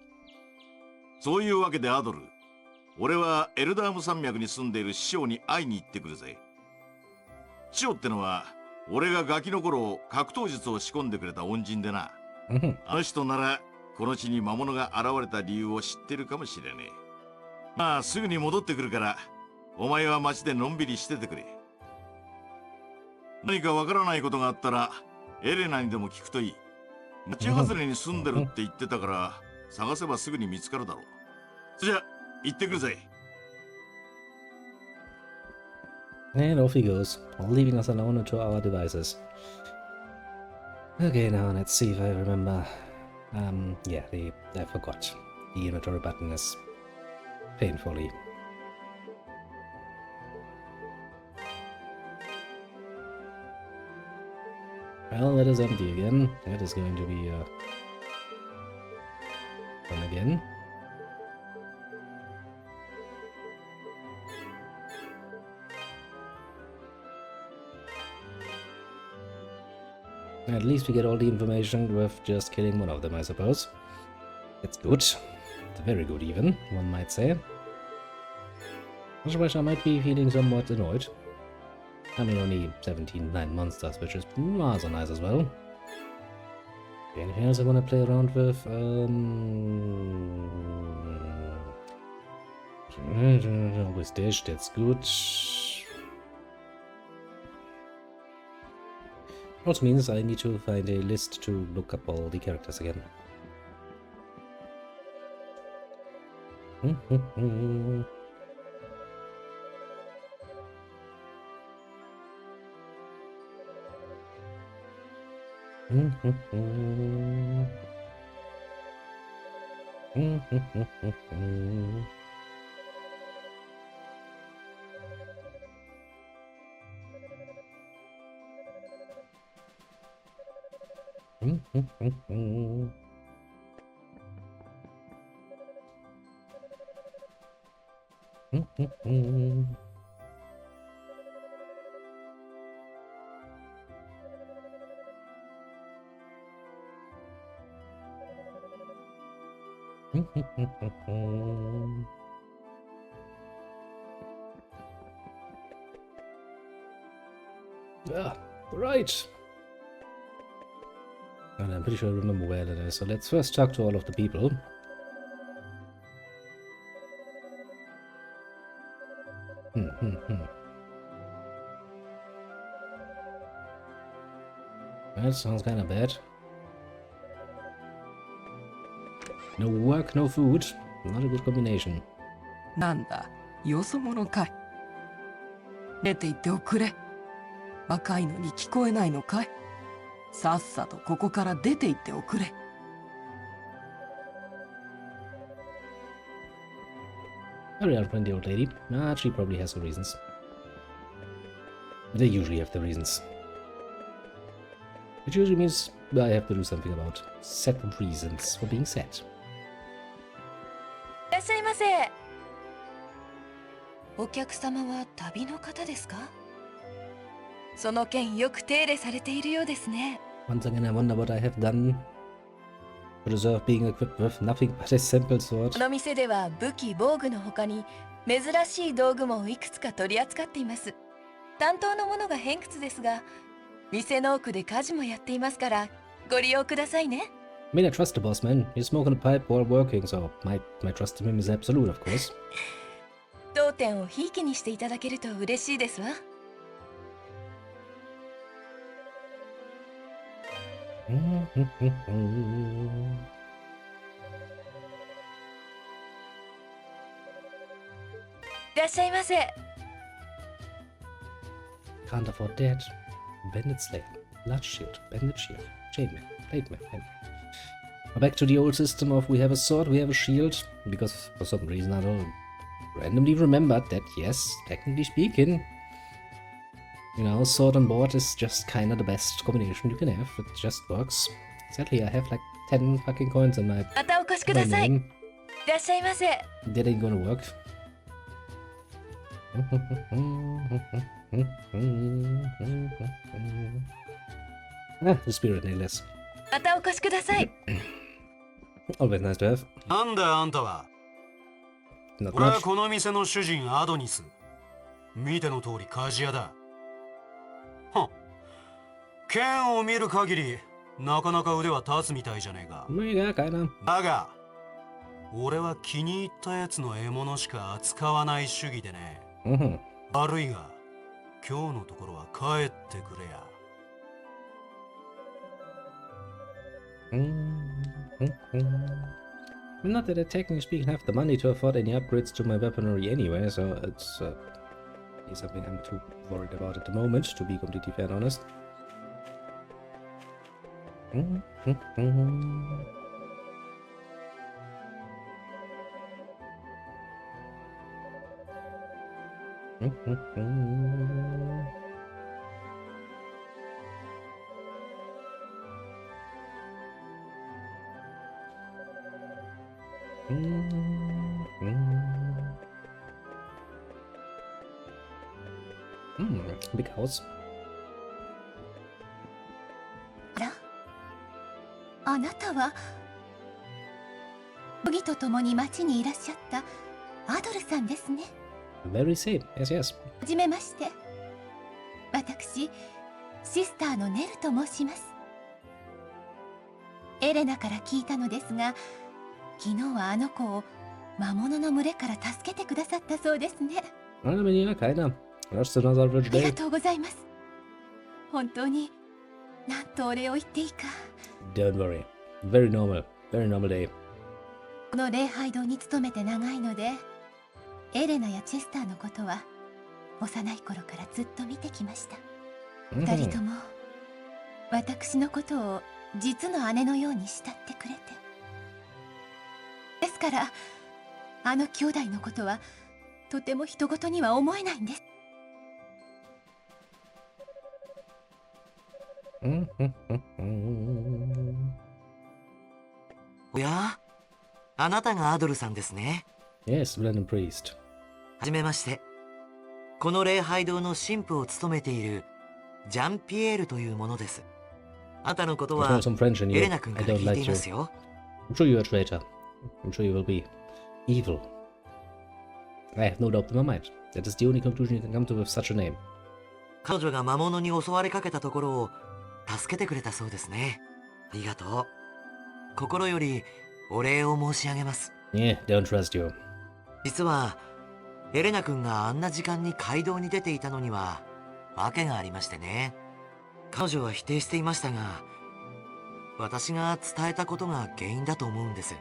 そういうわけでアドル、俺はエルダーム山脈に住んでいる師匠に会いに行ってくるぜ。師匠ってのは俺がガキの頃格闘術を仕込んでくれた恩人でな。あの人ならこの地に魔物が現れた理由を知ってるかもしれねえ。まあすぐに戻ってくるからお前は町でのんびりしててくれ。何かわからないことがあったらエレナにでも聞くといい。町外れに住んでるって言ってたから探せばすぐに見つかるだろう。それじゃ行ってくるぜ。 And off he goes, leaving us alone to our devices. Okay, now let's see if I remember. Yeah, I forgot. The inventory button is painfully. Well, that is empty again. That is going to be fun again. At least we get all the information with just killing one of them, I suppose. That's good. It's very good even, one might say. Otherwise I might be feeling somewhat annoyed. I mean, only 17 monsters, which is rather nice as well. Anything else I want to play around with? With this, that's good. Also means I need to find a list to look up all the characters again. Ah, right. And I'm pretty sure I remember where that is. So let's first talk to all of the people. That sounds kind of bad. No work, no food. Not a good combination. なんだ、よそ者かい。出て行っておくれ。若いのに聞こえないのかい。さっさとここから出て行っておくれ。Hurry up, friendly old lady. Ah, she probably has her reasons. They usually have the reasons. Which usually means I have to do something about set reasons for being set. いらっしゃいませ。お客様は旅の方ですか？その件よく手入れされているようですね。Once again, I wonder what I have done to deserve being equipped with nothing but a simple sword. この店では武器防具の他に珍しい道具もいくつか取り扱っています。担当のものが偏屈ですが、店の奥で家事もやっていますからご利用くださいね。I mean, I trust the boss man. He's smoking a pipe while working, so my trust in him is absolute, of course. 当店をひいきにしていただけると嬉しいですわ。いらっしゃいませ。Can't afford that. Bandit Slayer, Large Shield, Bandit Shield, Chainmail, Plate Mail. Back to the old system of we have a sword, we have a shield, because for some reason I don't randomly remembered that, yes, technically speaking, you know, sword on board is just kinda the best combination you can have. It just works. Sadly, I have like 10 fucking coins in my またお越しください。 name. いらっしゃいませ。 That ain't gonna work. Ah, the spirit nameless. またお越しください。 Always nice to have. なんだあんたは。 Not 俺は much. この店の主人アドニス。見ての通り鍛冶屋だ。はん。剣を見る限りなかなか腕は立つみたいじゃねえか。 Ja, keiner. だが俺は気に入ったやつの獲物しか扱わない主義でね。 Mhm. 悪いが今日のところは帰ってくれや。 Not that I technically speaking have the money to afford any upgrades to my weaponry anyway, so it's something I'm too worried about at the moment, to be completely fair and honest. Big house. あら、あなたはボギと共に町にいらっしゃったアドルさんですね。 Very same. Yes, yes. はじめまして。私、シスターのネルと申します。エレナから聞いたのですが、昨日はあの子を魔物の群れから助けてくださったそうですね。 I mean, ja, keiner. Just another rich ありが day. とうございます。本当に何とお礼を言っていいか。 Don't worry. Very normal. Very normal day. この礼拝堂に勤めて長いので、エレナやチェスターのことは幼い頃からずっと見てきました。二人とも私のことを実の姉のように慕ってくれて。ですからあの兄弟のことはとても人事には思えないんです。おや、あなたがアドルさんですね。 Yes, Brennan Priest. はじめまして。この礼拝堂の神父を務めているジャンピエールというものです。あなたのこと I は found some French in エ you. レナ君 I から don't 聞いて like い you. ますよ。 I'm sure you're a traitor. I'm sure you will be evil. I have no doubt in my mind. That is the only conclusion you can come to with such a name. 彼女が魔物に襲われかけたところを助けてくれたそうですね。ありがとう。心よりお礼を申し上げます。 Yeah, don't trust you. 実はエレナ君があんな時間に街道に出ていたのには訳がありましてね。彼女は否定していましたが、私が伝えたことが原因だと思うんです。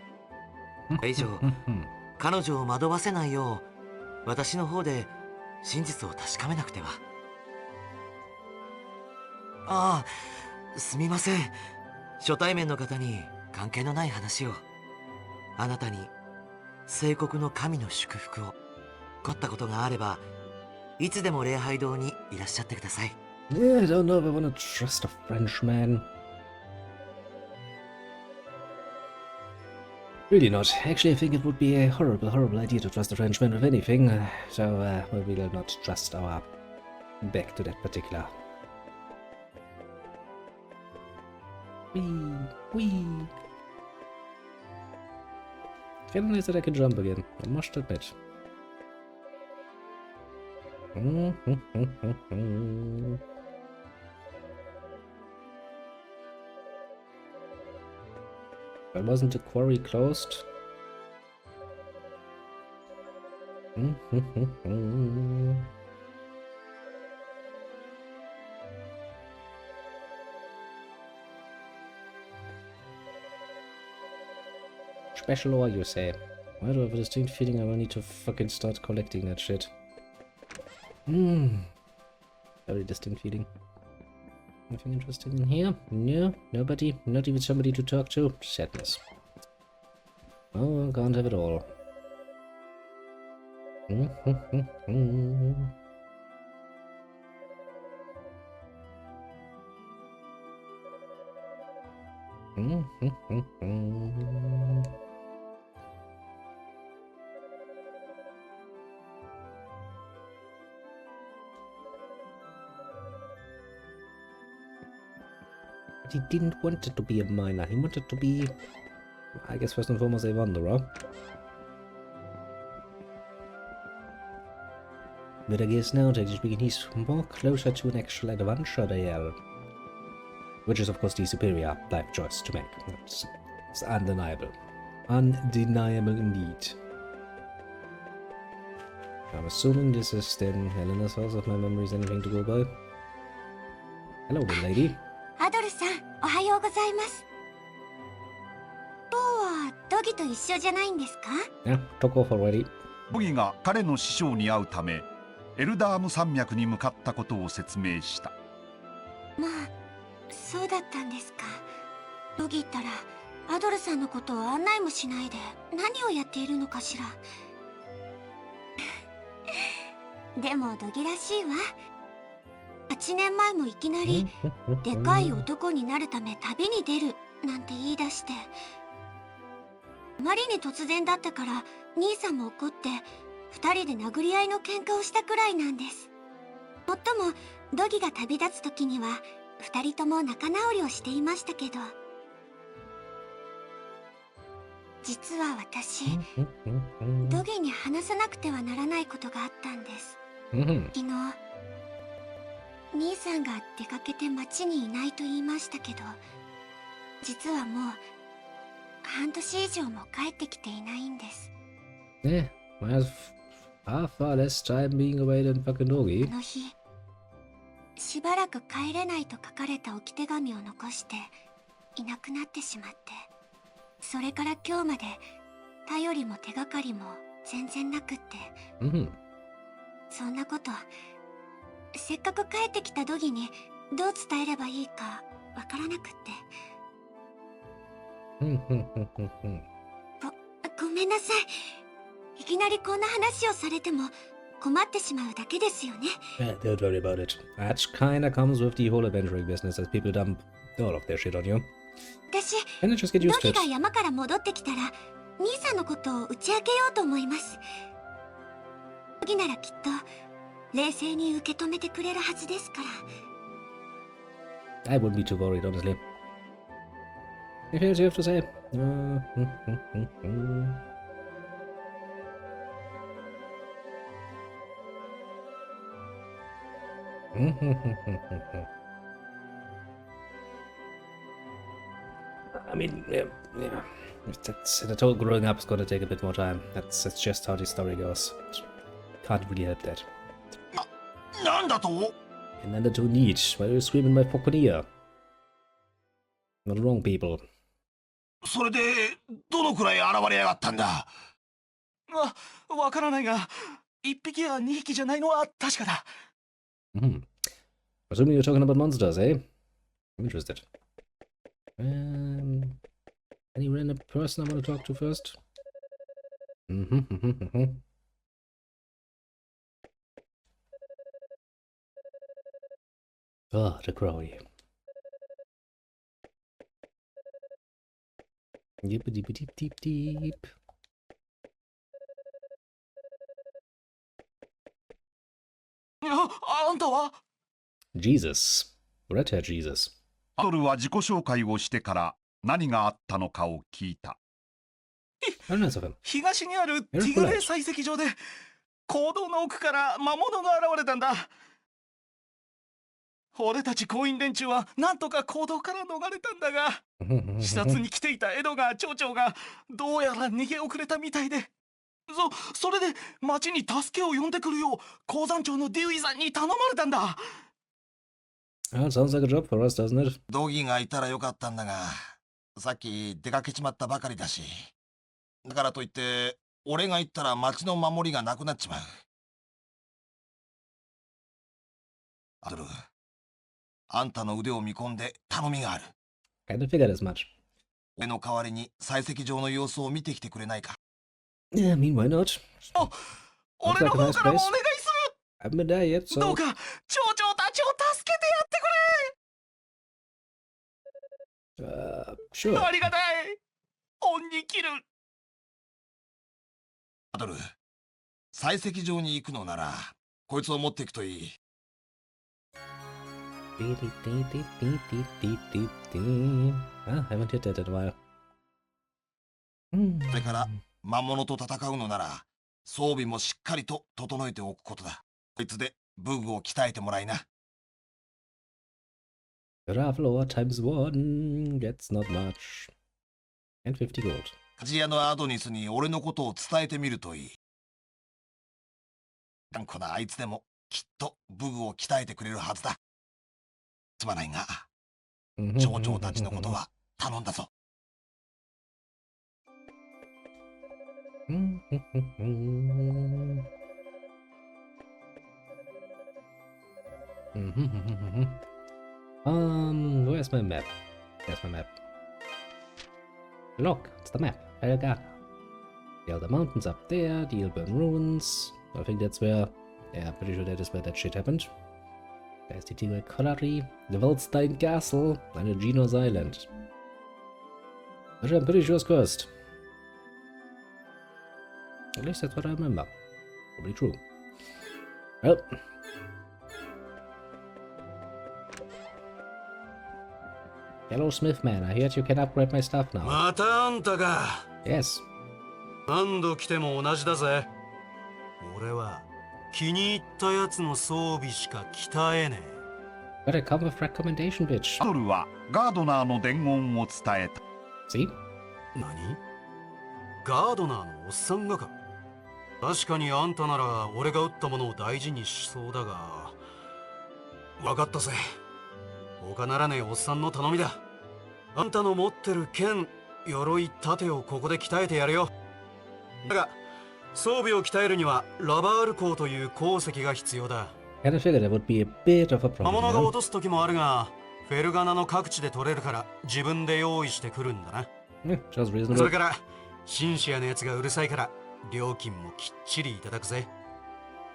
これ以上彼女を惑わせないよう私の方で真実を確かめなくては。ああ、すみません。初対面の方に関係のない話を。あなたに聖国の神の祝福を。困ったことがあればいつでも礼拝堂にいらっしゃってください。 Yeah, I don't know if I want to trust a Frenchman. Really not. Actually, I think it would be a horrible, horrible idea to trust a Frenchman with anything. We will not trust our back to that particular. Whee! Feeling nice that I can jump again, I must admit. Why wasn't the quarry closed? Special ore, you say? Why do I have a distinct feeling I will need to fucking start collecting that shit? Very distinct feeling. Anything interesting in here? No, nobody, not even somebody to talk to. Sadness. Oh, I can't have it all. But he didn't want it to be a miner. He wanted to be, I guess, first and foremost, a wanderer. But I guess now, technically speaking, he's more closer to an actual adventure there. Which is, of course, the superior life choice to make. It's undeniable. Undeniable indeed. I'm assuming this is then Helena's house, if my memory is anything to go by. Hello, little lady. アドルさん、おはようございます。今日はドギと一緒じゃないんですか？ Yeah, took off already. ドギが彼の師匠に会うためエルダーム山脈に向かったことを説明した。まあ、そうだったんですか。ドギったらアドルさんのことを案内もしないで何をやっているのかしら。でもドギらしいわ。8年前もいきなりでかい男になるため旅に出るなんて言い出して、あまりに突然だったから兄さんも怒って2人で殴り合いの喧嘩をしたくらいなんです。もっともドギが旅立つ時には2人とも仲直りをしていましたけど、実は私ドギに話さなくてはならないことがあったんです。昨日兄さんが出かけて町にいないと言いましたけど、実はもう半年以上も帰ってきていないんです。Yeah, well, far less time being away than fucking doggy. あの日、しばらく帰れないと書かれた置き手紙を残していなくなってしまって、それから今日まで頼りも手がかりも全然なくって、そんなことせっかく帰ってきたドギにどう伝えればいいかわからなくって。ごめんなさい。いきなりこんな話をされても困ってしまうだけですよね。Don't worry about it. That kinda comes with the whole adventuring business as people dump all of their shit on you. 私、 And just get ド used to ギ it. が山から戻ってきたら兄さんのことを打ち明けようと思います。ドギならきっと冷静に受け止めてくれるはずですから。 I wouldn't be too worried, honestly. Anything else you have to say? I mean, yeah. The whole growing up is going to take a bit more time. That's just how the story goes. Can't really help that. なんだと？ And then the two need. Why are you screaming my fucking ear? Not wrong, people. それでどのくらい現れやがったんだ？わからないが、1匹や2匹じゃないのは確かだ。Assuming you're talking about monsters, eh? I'm interested. Any random person I want to talk to first? Oh, the Crowley. Deep, deep, deep, deep, deep. Jesus. Red Hair Jesus. アドルは自己紹介をしてから何があったのかを聞いた。東にあるティグレ採石場で坑道の奥から魔物が現れたんだ。俺たち工員連中はなんとか坑道から逃れたんだが、視察に来ていたエドガー町長がどうやら逃げ遅れたみたいで、それで町に助けを呼んでくるよう鉱山長のデューイさんに頼まれたんだ。Well, sounds like a job for us, doesn't it? ドギがいたらよかったんだが、さっき出かけちまったばかりだし。だからといって、俺が行ったら町の守りがなくなっちまう。アドル、あんたの腕を見込んで頼みがある。Kind of figured as much. 俺の代わりに採石場の様子を見てきてくれないか？ Yeah, I mean, why not? 俺の方からもお願いする。I haven't been there yet, so... どうか町長たちを助けてやってくれ。Sure. ありがたい。恩に切る。アドル、採石場に行くのならこいつを持っていくといい。Ah, haven't hit that in a while. それから魔物と戦うのなら装備もしっかりと整えておくことだ。こいつで武具を鍛えてもらいな。Gravelore times 1. That's not much. And 50 gold. 鍛冶屋のアドニスに俺のことを伝えてみるといい。頑固なあいつでもきっと武具を鍛えてくれるはずだ。すまないが町長たちのことは頼んだぞ。Where's my map? There's my map. Look, it's the map. Felghana. The other mountains up there, the Ilburn ruins. I think that's where... Yeah, I'm pretty sure that is where that shit happened. There's the Tigre Colliery, the Waldstein Castle, and the Geno's Island. Which I'm pretty sure is cursed. At least that's what I remember. Probably true. Well. Hello, Smith man. I heard you can upgrade my stuff now. またあんたか。Yes. 何度来ても同じだぜ。俺は気に入ったやつの装備しか鍛えねえ。But I come with recommendation, bitch. アドルはガードナーの伝言を伝えた。See? 何？ガードナーのおっさんがか。確かにあんたなら俺が撃ったものを大事にしそうだが。分かったぜ。他ならねえおっさんの頼みだ。あんたの持ってる剣、鎧、盾をここで鍛えてやるよ。だが装備を鍛えるにはラバール鋼という鉱石が必要だ。Kind of figured that would be a bit of a problem. 魔物が落とす時もあるが、フェルガナの各地で取れるから自分で用意してくるんだな。Just reasonable. それからシンシアのやつがうるさいから料金もきっちりいただくぜ。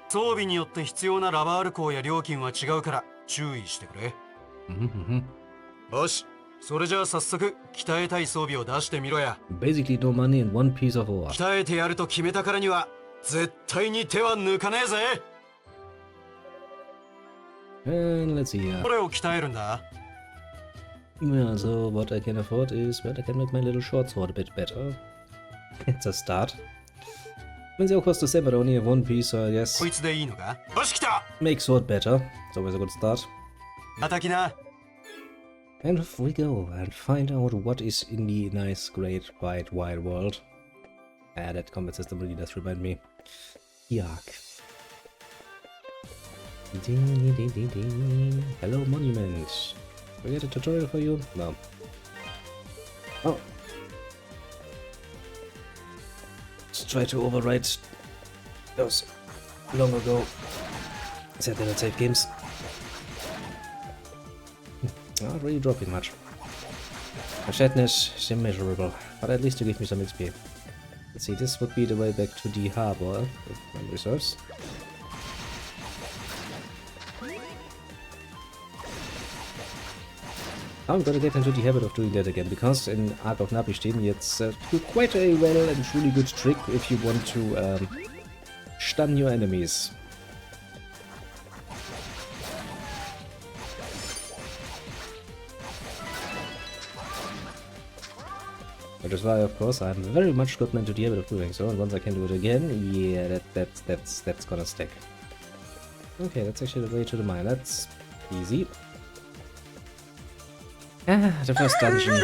装備によって必要なラバール鋼や料金は違うから注意してくれ。よし、それじゃあ早速鍛えたい装備を出してみろや。Basically no money and one piece of ore. 鍛えてやると決めたからには絶対に手は抜かねえぜ。And let's see. これを鍛えるんだ。Yeah, so what I can afford is, well, I can make my little short sword a bit better. It's a start. Means it'll cost the same, but I only have one piece, so I guess こいつでいいのか。よし来た。 make sword better. It's always a good start. 叩きな。 And off we go and find out what is in the nice, great, wide world. Ah, that combat system really does remind me. Yuck. Hello, monument. We get a tutorial for you? No. Oh. Let's try to overwrite those long ago. Said they don't save games. Not really dropping much. My sadness is immeasurable, but at least to give me some XP. Let's see, this would be the way back to the harbor with my reserves. I'm gonna get into the habit of doing that again, because in Ark of Nabishtein it's quite a well and truly good trick if you want to stun your enemies. Which is why, of course, I'm very much gotten into the habit of doing so, and once I can do it again, yeah, that's gonna stick. Okay, that's actually the way to the mine. That's easy. Ah, the first dungeon.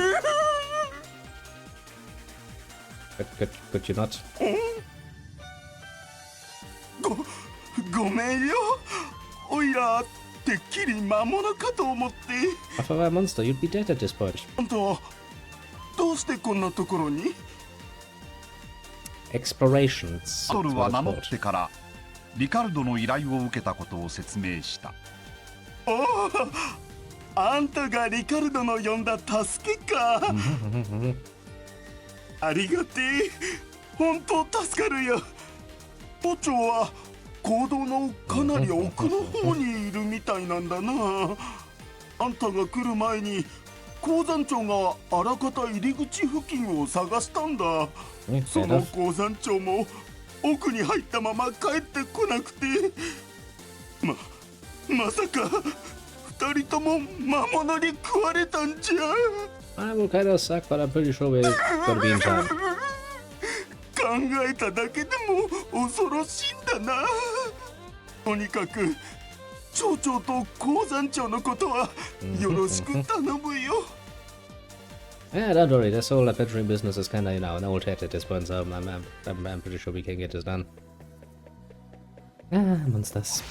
Could you not? ごめんよ。おいらてっきり魔物かと思って。If I were a monster, you'd be dead at this point. あんたどうしてこんなところに？ Explorations. アドルは名乗ってからリカルドの依頼を受けたことを説明した。おお、あんたがリカルドの呼んだ助けか。ありがてえ。本当助かるよ。都庁は坑道のかなり奥の方にいるみたいなんだな。あんたが来る前に鉱山長があらかた入り口付近を探したんだ。その鉱山長も奥に入ったまま帰ってこなくて、まさか二人とも魔物に食われたんじゃ。I will kind of suck, but I'm pretty sure we're gonna be in time. 考えただけでも恐ろしいんだな。とにかく町長と鉱山長のことはよろしく頼むよ。Yeah, don't worry. This whole adventuring business is kind of, an old hat at this point, so I'm pretty sure we can get this done. Ah, monsters.